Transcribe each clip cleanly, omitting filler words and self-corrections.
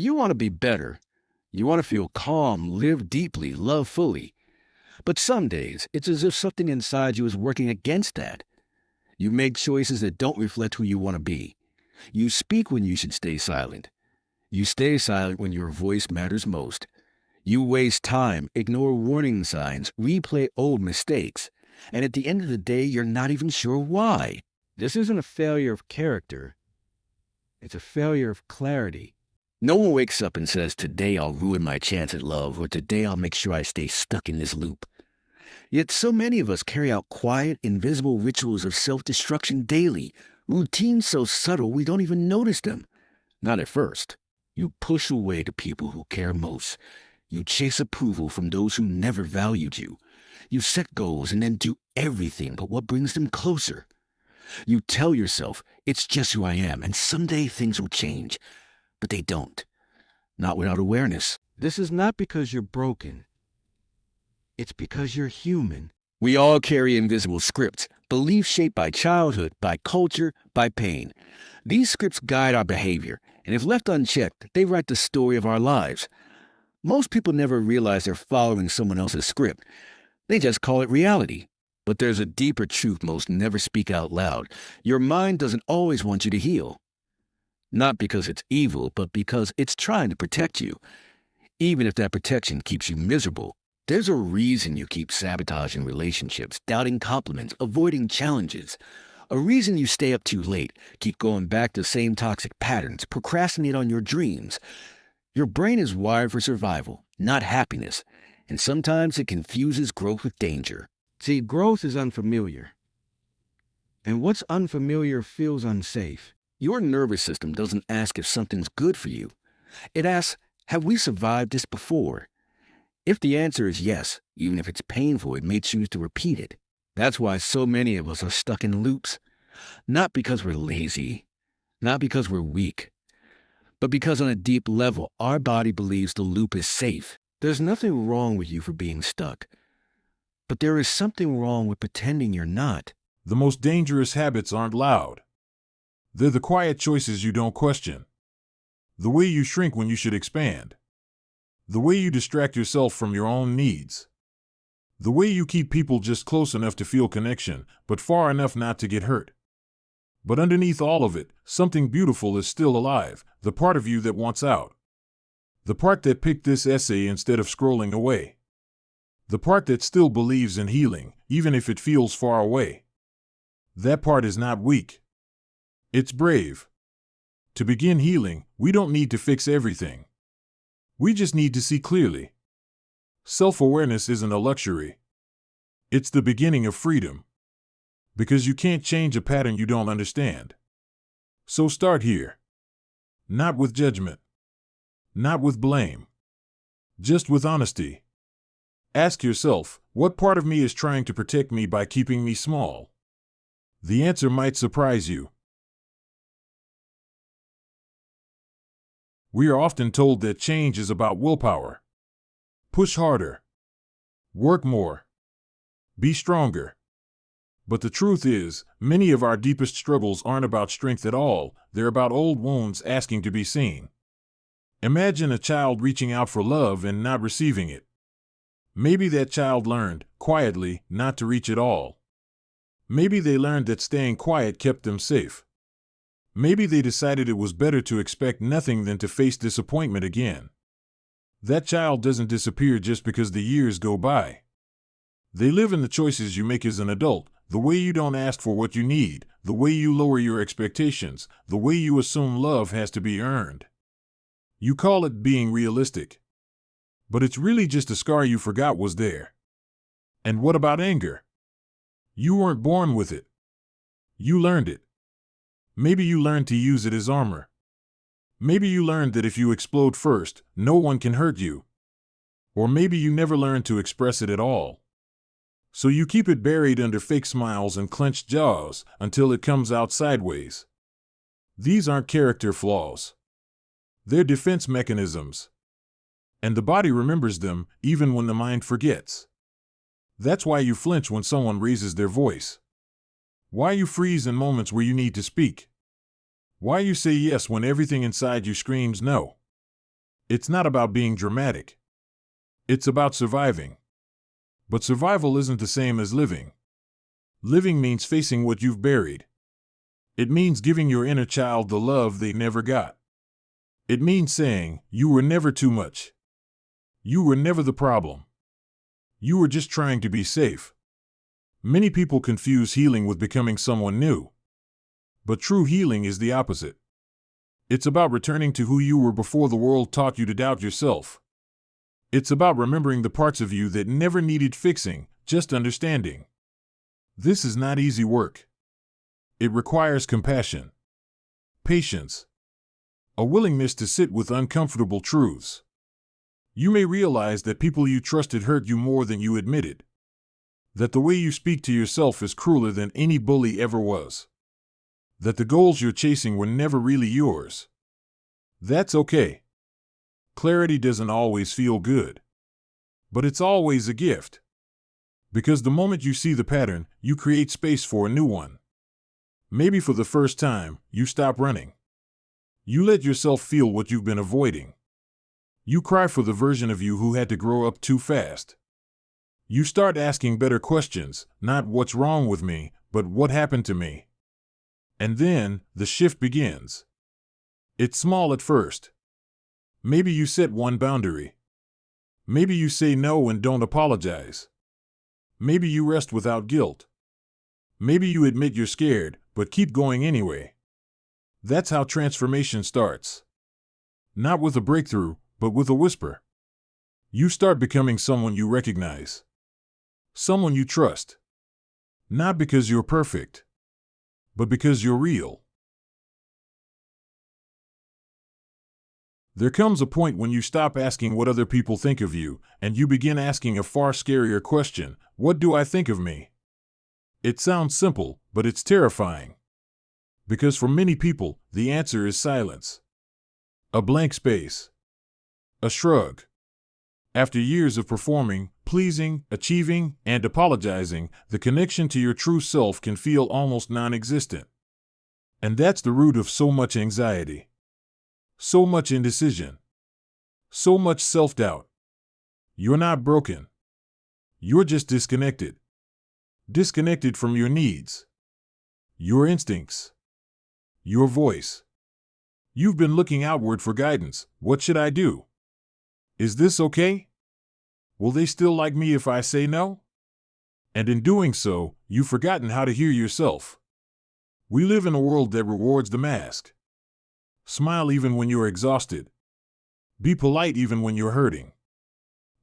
You want to be better. You want to feel calm, live deeply, love fully. But some days, it's as if something inside you is working against that. You make choices that don't reflect who you want to be. You speak when you should stay silent. You stay silent when your voice matters most. You waste time, ignore warning signs, replay old mistakes. And at the end of the day, you're not even sure why. This isn't a failure of character. It's a failure of clarity. No one wakes up and says, today I'll ruin my chance at love, or today I'll make sure I stay stuck in this loop. Yet so many of us carry out quiet, invisible rituals of self-destruction daily, routines so subtle we don't even notice them. Not at first. You push away the people who care most. You chase approval from those who never valued you. You set goals and then do everything but what brings them closer. You tell yourself, it's just who I am, and someday things will change. But they don't. Not without awareness. This is not because you're broken. It's because you're human. We all carry invisible scripts, beliefs shaped by childhood, by culture, by pain. These scripts guide our behavior, and if left unchecked, they write the story of our lives. Most people never realize they're following someone else's script. They just call it reality. But there's a deeper truth most never speak out loud. Your mind doesn't always want you to heal. Not because it's evil, but because it's trying to protect you. Even if that protection keeps you miserable, there's a reason you keep sabotaging relationships, doubting compliments, avoiding challenges. A reason you stay up too late, keep going back to the same toxic patterns, procrastinate on your dreams. Your brain is wired for survival, not happiness, and sometimes it confuses growth with danger. See, growth is unfamiliar, and what's unfamiliar feels unsafe. Your nervous system doesn't ask if something's good for you. It asks, have we survived this before? If the answer is yes, even if it's painful, it may choose to repeat it. That's why so many of us are stuck in loops. Not because we're lazy, not because we're weak, but because on a deep level, our body believes the loop is safe. There's nothing wrong with you for being stuck, but there is something wrong with pretending you're not. The most dangerous habits aren't loud. They're the quiet choices you don't question. The way you shrink when you should expand. The way you distract yourself from your own needs. The way you keep people just close enough to feel connection, but far enough not to get hurt. But underneath all of it, something beautiful is still alive, the part of you that wants out. The part that picked this essay instead of scrolling away. The part that still believes in healing, even if it feels far away. That part is not weak. It's brave. To begin healing, we don't need to fix everything. We just need to see clearly. Self-awareness isn't a luxury. It's the beginning of freedom. Because you can't change a pattern you don't understand. So start here. Not with judgment. Not with blame. Just with honesty. Ask yourself, what part of me is trying to protect me by keeping me small? The answer might surprise you. We are often told that change is about willpower. Push harder. Work more. Be stronger. But the truth is, many of our deepest struggles aren't about strength at all, they're about old wounds asking to be seen. Imagine a child reaching out for love and not receiving it. Maybe that child learned, quietly, not to reach at all. Maybe they learned that staying quiet kept them safe. Maybe they decided it was better to expect nothing than to face disappointment again. That child doesn't disappear just because the years go by. They live in the choices you make as an adult, the way you don't ask for what you need, the way you lower your expectations, the way you assume love has to be earned. You call it being realistic. But it's really just a scar you forgot was there. And what about anger? You weren't born with it. You learned it. Maybe you learned to use it as armor. Maybe you learned that if you explode first, no one can hurt you. Or maybe you never learned to express it at all. So you keep it buried under fake smiles and clenched jaws until it comes out sideways. These aren't character flaws. They're defense mechanisms. And the body remembers them even when the mind forgets. That's why you flinch when someone raises their voice. Why you freeze in moments where you need to speak. Why you say yes when everything inside you screams no. It's not about being dramatic. It's about surviving. But survival isn't the same as living. Living means facing what you've buried. It means giving your inner child the love they never got. It means saying, you were never too much. You were never the problem. You were just trying to be safe. Many people confuse healing with becoming someone new. But true healing is the opposite. It's about returning to who you were before the world taught you to doubt yourself. It's about remembering the parts of you that never needed fixing, just understanding. This is not easy work. It requires compassion, patience, a willingness to sit with uncomfortable truths. You may realize that people you trusted hurt you more than you admitted. That the way you speak to yourself is crueler than any bully ever was. That the goals you're chasing were never really yours. That's okay. Clarity doesn't always feel good. But it's always a gift. Because the moment you see the pattern, you create space for a new one. Maybe for the first time, you stop running. You let yourself feel what you've been avoiding. You cry for the version of you who had to grow up too fast. You start asking better questions, not what's wrong with me, but what happened to me. And then, the shift begins. It's small at first. Maybe you set one boundary. Maybe you say no and don't apologize. Maybe you rest without guilt. Maybe you admit you're scared, but keep going anyway. That's how transformation starts. Not with a breakthrough, but with a whisper. You start becoming someone you recognize. Someone you trust. Not because you're perfect, but because you're real. There comes a point when you stop asking what other people think of you, and you begin asking a far scarier question: what do I think of me? It sounds simple, but it's terrifying. Because for many people, the answer is silence. A blank space. A shrug. After years of performing, pleasing, achieving, and apologizing, the connection to your true self can feel almost non-existent. And that's the root of so much anxiety. So much indecision. So much self-doubt. You're not broken. You're just disconnected. Disconnected from your needs. Your instincts. Your voice. You've been looking outward for guidance. What should I do? Is this okay? Will they still like me if I say no? And in doing so, you've forgotten how to hear yourself. We live in a world that rewards the mask. Smile even when you're exhausted. Be polite even when you're hurting.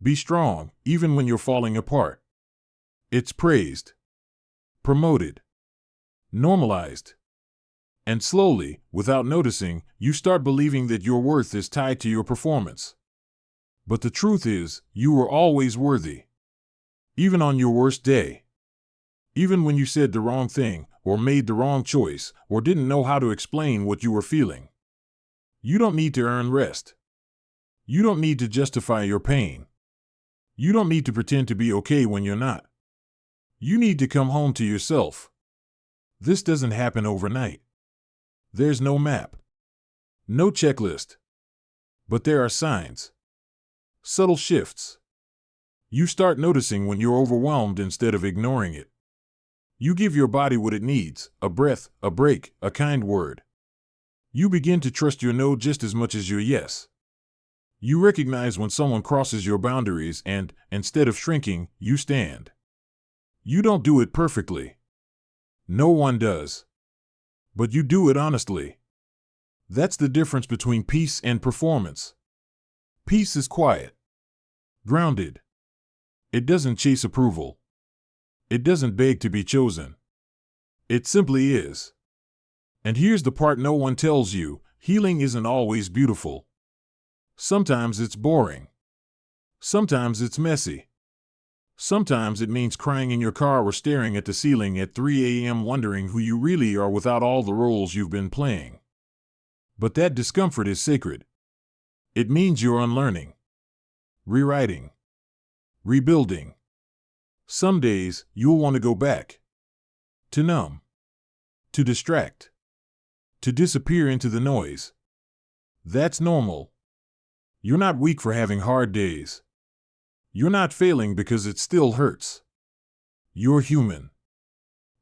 Be strong even when you're falling apart. It's praised, promoted, normalized. And slowly, without noticing, you start believing that your worth is tied to your performance. But the truth is, you were always worthy. Even on your worst day. Even when you said the wrong thing, or made the wrong choice, or didn't know how to explain what you were feeling. You don't need to earn rest. You don't need to justify your pain. You don't need to pretend to be okay when you're not. You need to come home to yourself. This doesn't happen overnight. There's no map. No checklist. But there are signs. Subtle shifts. You start noticing when you're overwhelmed instead of ignoring it. You give your body what it needs: a breath, a break, a kind word. You begin to trust your no just as much as your yes. You recognize when someone crosses your boundaries and, instead of shrinking, you stand. You don't do it perfectly. No one does. But you do it honestly. That's the difference between peace and performance. Peace is quiet. Grounded. It doesn't chase approval. It doesn't beg to be chosen. It simply is. And here's the part no one tells you: healing isn't always beautiful. Sometimes it's boring. Sometimes it's messy. Sometimes it means crying in your car or staring at the ceiling at 3 a.m. wondering who you really are without all the roles you've been playing. But that discomfort is sacred. It means you're unlearning, rewriting, rebuilding. Some days, you'll want to go back. To numb. To distract. To disappear into the noise. That's normal. You're not weak for having hard days. You're not failing because it still hurts. You're human.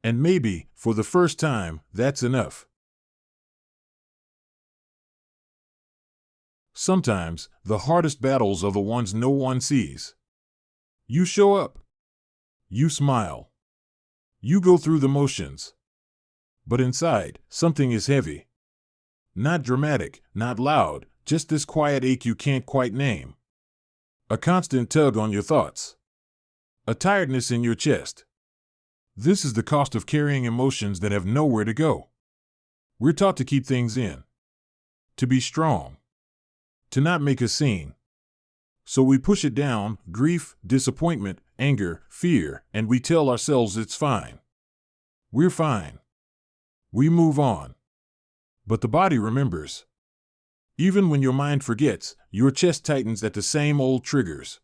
And maybe, for the first time, that's enough. Sometimes, the hardest battles are the ones no one sees. You show up. You smile. You go through the motions. But inside, something is heavy. Not dramatic, not loud, just this quiet ache you can't quite name. A constant tug on your thoughts. A tiredness in your chest. This is the cost of carrying emotions that have nowhere to go. We're taught to keep things in. To be strong. To not make a scene. So we push it down, grief, disappointment, anger, fear, and we tell ourselves it's fine. We're fine. We move on. But the body remembers. Even when your mind forgets, your chest tightens at the same old triggers.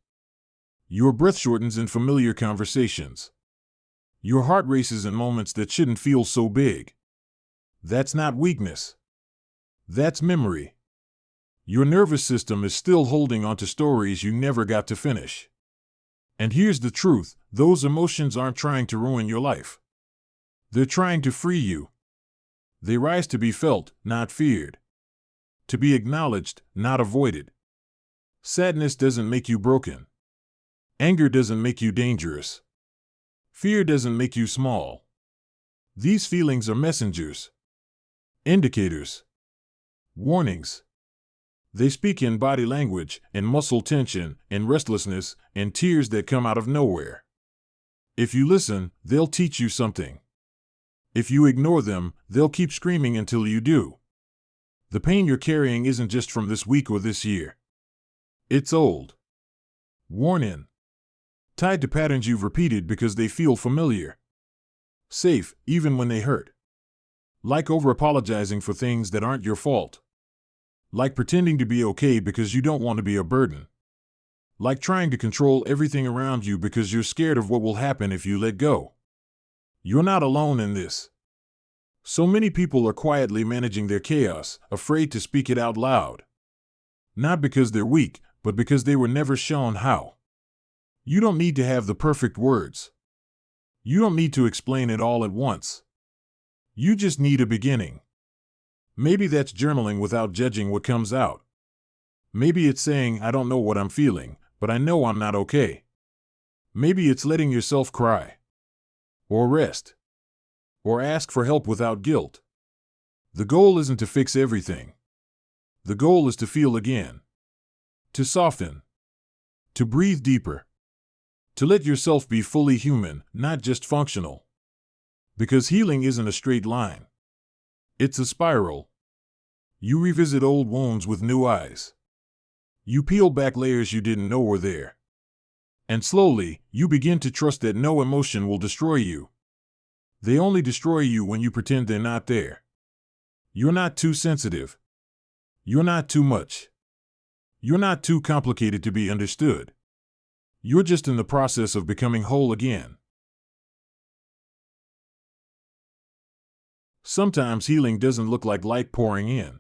Your breath shortens in familiar conversations. Your heart races in moments that shouldn't feel so big. That's not weakness. That's memory. Your nervous system is still holding onto stories you never got to finish. And here's the truth, those emotions aren't trying to ruin your life. They're trying to free you. They rise to be felt, not feared. To be acknowledged, not avoided. Sadness doesn't make you broken. Anger doesn't make you dangerous. Fear doesn't make you small. These feelings are messengers. Indicators. Warnings. They speak in body language, in muscle tension, in restlessness, and tears that come out of nowhere. If you listen, they'll teach you something. If you ignore them, they'll keep screaming until you do. The pain you're carrying isn't just from this week or this year. It's old. Worn in. Tied to patterns you've repeated because they feel familiar. Safe, even when they hurt. Like over-apologizing for things that aren't your fault. Like pretending to be okay because you don't want to be a burden. Like trying to control everything around you because you're scared of what will happen if you let go. You're not alone in this. So many people are quietly managing their chaos, afraid to speak it out loud. Not because they're weak, but because they were never shown how. You don't need to have the perfect words. You don't need to explain it all at once. You just need a beginning. Maybe that's journaling without judging what comes out. Maybe it's saying, I don't know what I'm feeling, but I know I'm not okay. Maybe it's letting yourself cry. Or rest. Or ask for help without guilt. The goal isn't to fix everything. The goal is to feel again. To soften. To breathe deeper. To let yourself be fully human, not just functional. Because healing isn't a straight line. It's a spiral. You revisit old wounds with new eyes. You peel back layers you didn't know were there. And slowly, you begin to trust that no emotion will destroy you. They only destroy you when you pretend they're not there. You're not too sensitive. You're not too much. You're not too complicated to be understood. You're just in the process of becoming whole again. Sometimes healing doesn't look like light pouring in.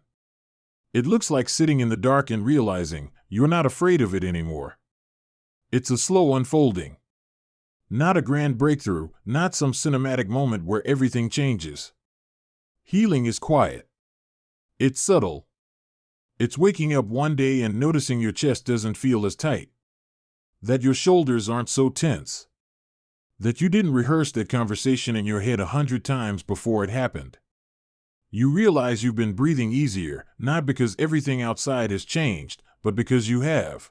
It looks like sitting in the dark and realizing you're not afraid of it anymore. It's a slow unfolding. Not a grand breakthrough, not some cinematic moment where everything changes. Healing is quiet. It's subtle. It's waking up one day and noticing your chest doesn't feel as tight. That your shoulders aren't so tense. That you didn't rehearse that conversation in your head 100 times before it happened. You realize you've been breathing easier, not because everything outside has changed, but because you have.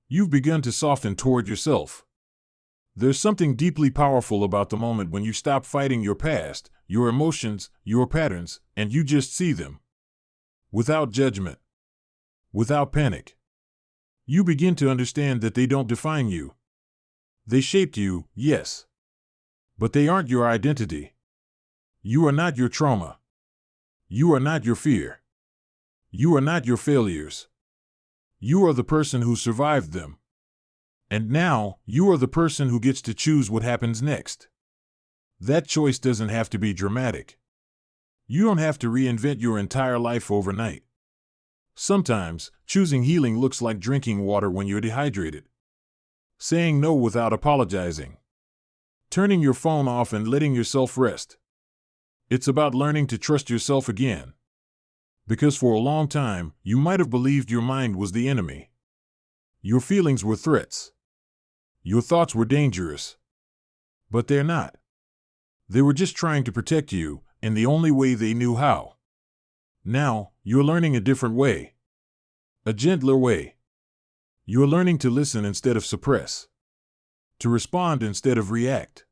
You've begun to soften toward yourself. There's something deeply powerful about the moment when you stop fighting your past, your emotions, your patterns, and you just see them. Without judgment. Without panic. You begin to understand that they don't define you. They shaped you, yes. But they aren't your identity. You are not your trauma. You are not your fear. You are not your failures. You are the person who survived them. And now, you are the person who gets to choose what happens next. That choice doesn't have to be dramatic. You don't have to reinvent your entire life overnight. Sometimes, choosing healing looks like drinking water when you're dehydrated. Saying no without apologizing. Turning your phone off and letting yourself rest. It's about learning to trust yourself again. Because for a long time, you might have believed your mind was the enemy. Your feelings were threats. Your thoughts were dangerous. But they're not. They were just trying to protect you, in the only way they knew how. Now, you're learning a different way. A gentler way. You're learning to listen instead of suppress. To respond instead of react.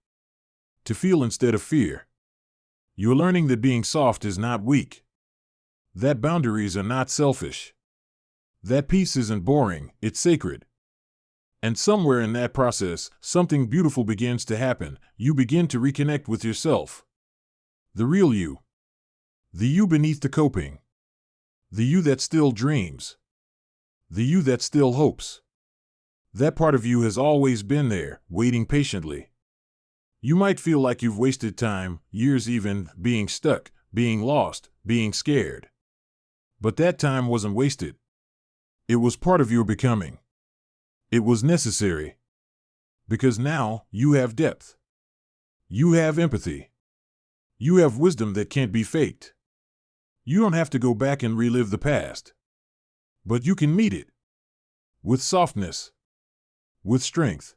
To feel instead of fear. You're learning that being soft is not weak. That boundaries are not selfish. That peace isn't boring, it's sacred. And somewhere in that process, something beautiful begins to happen. You begin to reconnect with yourself. The real you. The you beneath the coping. The you that still dreams. The you that still hopes. That part of you has always been there, waiting patiently. You might feel like you've wasted time, years even, being stuck, being lost, being scared. But that time wasn't wasted. It was part of your becoming. It was necessary. Because now, you have depth. You have empathy. You have wisdom that can't be faked. You don't have to go back and relive the past. But you can meet it. With softness. With strength.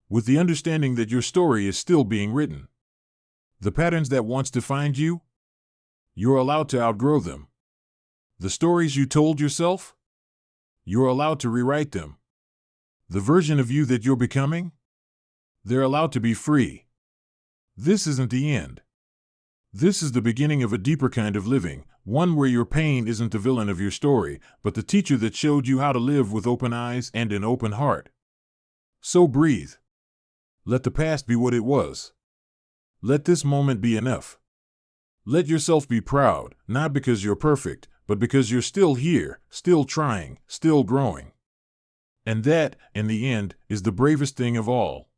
With the understanding that your story is still being written. The patterns that once defined you, you're allowed to outgrow them. The stories you told yourself, you're allowed to rewrite them. The version of you that you're becoming, they're allowed to be free. This isn't the end. This is the beginning of a deeper kind of living, one where your pain isn't the villain of your story, but the teacher that showed you how to live with open eyes and an open heart. So breathe. Let the past be what it was. Let this moment be enough. Let yourself be proud, not because you're perfect, but because you're still here, still trying, still growing. And that, in the end, is the bravest thing of all.